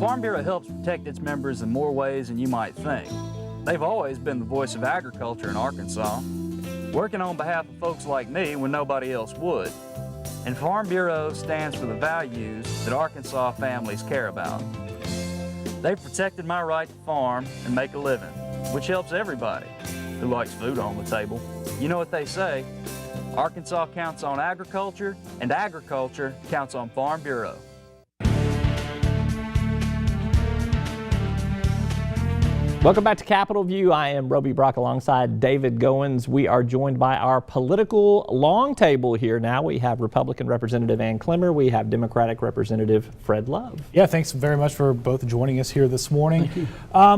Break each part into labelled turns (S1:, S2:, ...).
S1: Farm Bureau helps protect its members in more ways than you might think. They've always been the voice of agriculture in Arkansas, working on behalf of folks like me when nobody else would. And Farm Bureau stands for the values that Arkansas families care about. They've protected my right to farm and make a living, which helps everybody who likes food on the table. You know what they say, Arkansas counts on agriculture, and agriculture counts on Farm Bureau.
S2: Welcome back to Capitol View. I am Roby Brock alongside David Goins. We are joined by our political long table here now. We have Republican Representative Ann Clemmer. We have Democratic Representative Fred Love.
S3: Yeah, thanks very much for both joining us here this morning.
S2: Thank you.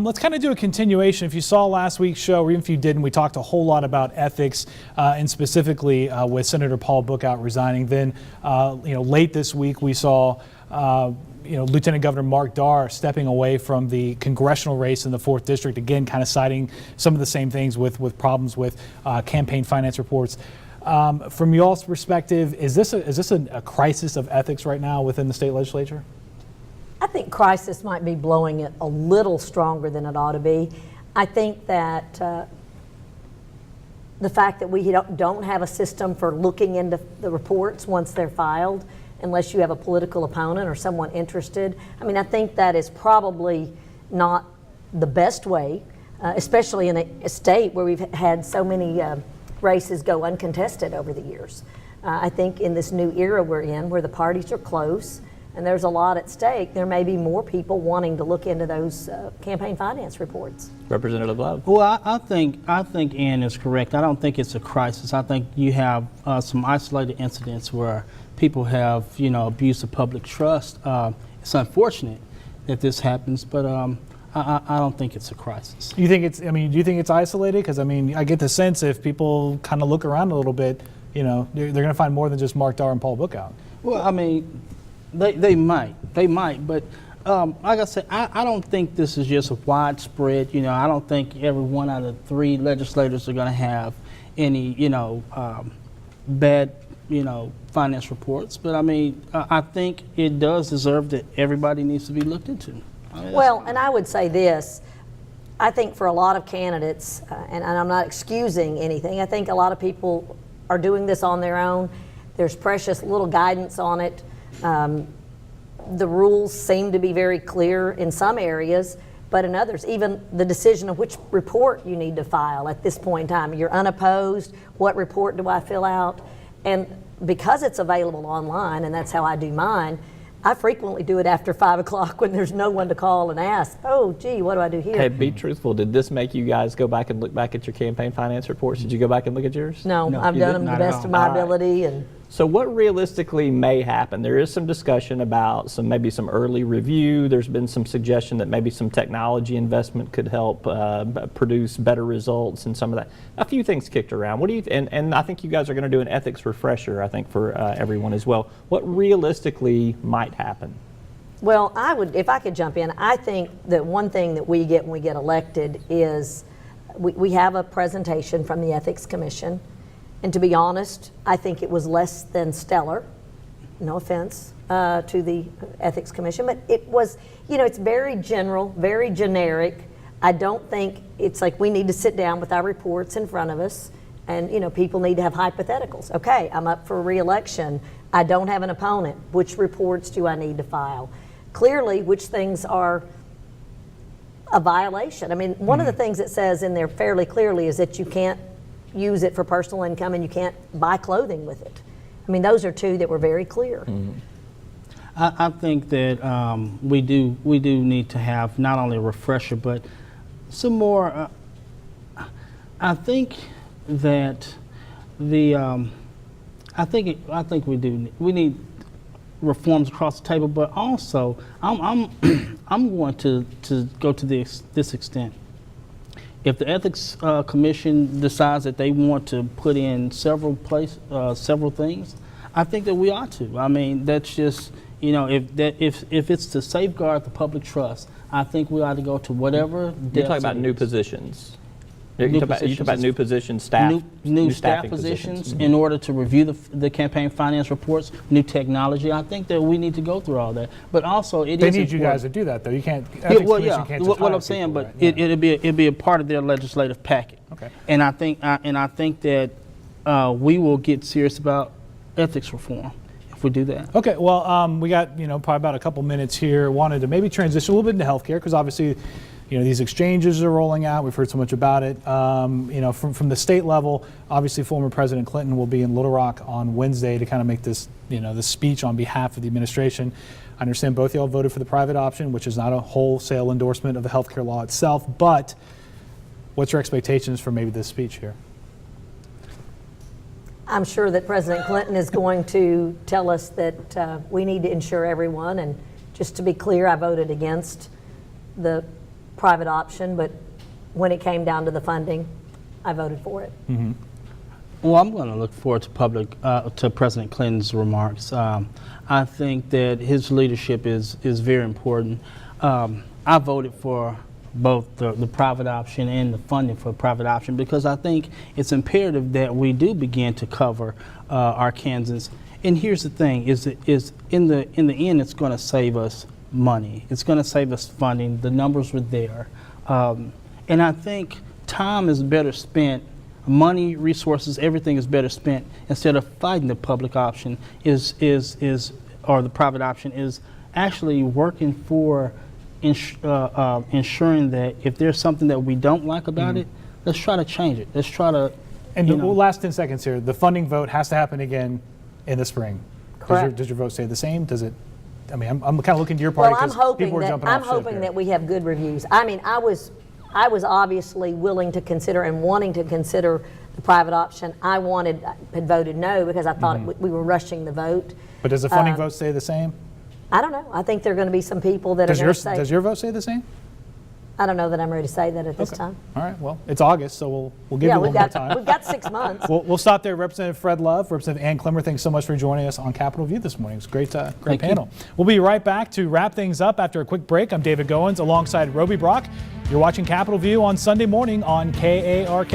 S3: Let's kind of do a continuation. If you saw last week's show, or even if you didn't, we talked a whole lot about ethics and specifically with Senator Paul Bookout resigning. Then, late this week we saw Lieutenant Governor Mark Darr stepping away from the congressional race in the 4th District, again, kind of citing some of the same things with problems with campaign finance reports. From y'all's perspective, is this a crisis of ethics right now within the state legislature?
S4: I think crisis might be blowing it a little stronger than it ought to be. I think that the fact that we don't have a system for looking into the reports once they're filed, unless you have a political opponent or someone interested. I mean, I think that is probably not the best way, especially in a state where we've had so many races go uncontested over the years. I think in this new era we're in, where the parties are close and there's a lot at stake, there may be more people wanting to look into those campaign finance reports.
S2: Representative Love.
S5: Well, I think Ann is correct. I don't think it's a crisis. I think you have some isolated incidents where people have, abused the public trust. It's unfortunate that this happens, but I don't think it's a crisis.
S3: Do you think it's isolated? Because I get the sense if people kind of look around a little bit, they're going to find more than just Mark Darr and Paul Bookout.
S5: Well, they might, but like I said, I don't think this is just widespread. I don't think every one out of 3 legislators are going to have any, bad, finance reports. But I think it does deserve that everybody needs to be looked into.
S4: Well, and I would say this, I think for a lot of candidates, and I'm not excusing anything, I think a lot of people are doing this on their own. There's precious little guidance on it. The rules seem to be very clear in some areas, but in others, even the decision of which report you need to file at this point in time. You're unopposed, what report do I fill out? And because it's available online, and that's how I do mine, I frequently do it after 5 o'clock when there's no one to call and ask, oh, gee, what do I do here?
S2: Hey, be truthful. Did this make you guys go back and look back at your campaign finance reports? Did you go back and look at yours?
S4: No, I've done them to the best of my ability. And
S2: so what realistically may happen? There is some discussion about maybe some early review. There's been some suggestion that maybe some technology investment could help produce better results and some of that. A few things kicked around. What do you? And I think you guys are going to do an ethics refresher, I think, for everyone as well. What realistically might happen?
S4: Well, if I could jump in, I think that one thing that we get when we get elected is we have a presentation from the Ethics Commission. And to be honest, I think it was less than stellar. No offense to the Ethics Commission, but it was, it's very general, very generic. I don't think it's like we need to sit down with our reports in front of us and, people need to have hypotheticals. Okay, I'm up for re-election. I don't have an opponent. Which reports do I need to file? Clearly, which things are a violation? One of the things it says in there fairly clearly is that you can't use it for personal income and you can't buy clothing with it. Those are 2 that were very clear.
S5: Mm-hmm. I think that we do need to have not only a refresher but some more. I think that I think we need reforms across the table, but also I'm going to go to this extent. If the Ethics Commission decides that they want to put in several things, I think that we ought to. That's just, if it's to safeguard the public trust, I think we ought to go to whatever.
S2: You're talking about new positions. You talk about new positions, staff,
S5: new staff
S2: staffing
S5: positions
S2: Mm-hmm.
S5: in order to review the campaign finance reports, new technology. I think that we need to go through all that. But also,
S3: They need you guys to do that, though. You can't.
S5: Yeah, well,
S3: Commission
S5: yeah.
S3: can't just
S5: What
S3: hire
S5: I'm saying,
S3: people,
S5: but
S3: right? Yeah.
S5: it'd be a part of their legislative packet.
S3: Okay.
S5: And I think that we will get serious about ethics reform if we do that.
S3: Okay, well, we got probably about a couple minutes here. Wanted to maybe transition a little bit into healthcare because obviously, these exchanges are rolling out. We've heard so much about it. From the state level, obviously, former President Clinton will be in Little Rock on Wednesday to kind of make this this speech on behalf of the administration. I understand both y'all voted for the private option, which is not a wholesale endorsement of the healthcare law itself. But what's your expectations for maybe this speech here?
S4: I'm sure that President Clinton is going to tell us that we need to insure everyone. And just to be clear, I voted against the private option, but when it came down to the funding, I voted for it.
S5: Mm-hmm. Well, I'm going to look forward to President Clinton's remarks. I think that his leadership is very important. I voted for both the private option and the funding for private option because I think it's imperative that we do begin to cover Arkansans. And here's the thing: is in the end, it's going to save us money. It's going to save us funding. The numbers were there, and I think time is better spent. Money, resources, everything is better spent instead of fighting the public option or the private option is actually working for ensuring that if there's something that we don't like about it, let's try to change it. Let's try to.
S3: And the last 10 seconds here, the funding vote has to happen again in the spring.
S4: Correct.
S3: Does your vote stay the same? Does it? I mean, I'm kind of looking to your party
S4: Well, I'm
S3: because people
S4: hoping
S3: are jumping
S4: that
S3: off ship here.
S4: that we have good reviews. I mean, I was obviously willing to consider and wanting to consider the private option. I had voted no because I thought we were rushing the vote.
S3: But does the funding vote stay the same?
S4: I don't know. I think there are going to be some people that are going to say.
S3: Does your vote stay the same?
S4: I don't know that I'm ready to say that at this time.
S3: All right. Well, it's August, so we'll give you a little more time.
S4: We've got 6 months.
S3: We'll stop there. Representative Fred Love, Representative Ann Clemmer, thanks so much for joining us on Capitol View this morning. It's a great panel. We'll be right back to wrap things up after a quick break. I'm David Goins alongside Roby Brock. You're watching Capitol View on Sunday morning on KARK.